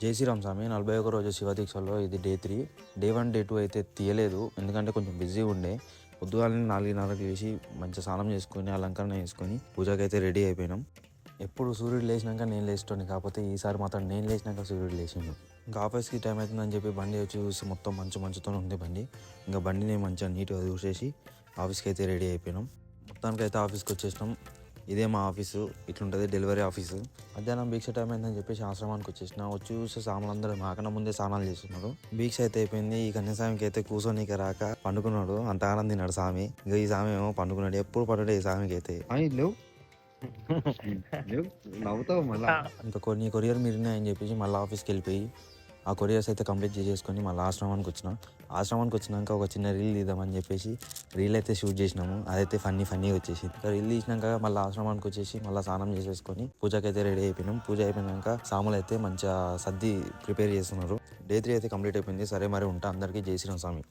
జై శ్రీరామ్ స్వామి 41 రోజు శివదీక్షలో ఇది డే 3. డే 1 డే 2 అయితే తీయలేదు, ఎందుకంటే కొంచెం బిజీ ఉండే. పొద్దుగాలని 4:30కి లేచి మంచిగా స్నానం చేసుకొని అలంకరణ చేసుకొని పూజకి అయితే రెడీ అయిపోయినాం. ఎప్పుడు సూర్యుడు లేచినాక నేను లేచేటోని, కాకపోతే ఈసారి మాత్రం నేను లేచినాక సూర్యుడు లేచిండు. ఇంకా ఆఫీస్కి టైం అవుతుందని చెప్పి బండి వచ్చి చూసి మొత్తం మంచుతో ఉంది బండి. ఇంకా బండిని మంచిగా నీట్గా చూసేసి ఆఫీస్కి అయితే రెడీ అయిపోయినాం. మొత్తానికి అయితే ఆఫీస్కి వచ్చేసినాం. ఇదే మా ఆఫీసు, ఇట్లుంటుంది డెలివరీ ఆఫీసు. మధ్యాహ్నం భిక్ష టైం అయిందని చెప్పేసి ఆశ్రమానికి వచ్చేసిన. వచ్చి చూస్తే సామాన్లు అందరూ మాకన్నా ముందే స్నానాలు చేస్తున్నారు. భిక్ష అయితే అయిపోయింది. ఈ కన్యాస్వామికి అయితే కూర్చొనికి రాక పండుకున్నాడు. అంత ఆనందం తిన్నాడు స్వామి. ఇంకా ఈ స్వామి ఏమో పండుకున్నాడు. ఎప్పుడు పడుడే ఈ స్వామికి అయితే. లేవు నవ్వుతావు మళ్ళీ. ఇంకా కొన్ని కొరియర్ మీరున్నాయని చెప్పేసి మళ్ళీ ఆఫీస్కి వెళ్ళిపోయి ఆ కొరియర్స్ అయితే కంప్లీట్ చేసేసుకొని మళ్ళీ ఆశ్రమానికి వచ్చినాక ఒక చిన్న రీల్ తీద్దామని చెప్పేసి రీల్ అయితే షూట్ చేసినాము. అదైతే ఫన్నీగా వచ్చేసి ఇంకా రీల్ తీసినాక మళ్ళీ ఆశ్రమానికి వచ్చేసి మళ్ళీ స్నానం చేసేసుకొని పూజకి అయితే రెడీ అయిపోయినాం. పూజ అయిపోయినాక సాములు అయితే మంచిగా సర్ది ప్రిపేర్ చేస్తున్నారు. డే 3 అయితే కంప్లీట్ అయిపోయింది. సరే మరి ఉంటా. అందరికీ జై శ్రీరామ్ స్వామి.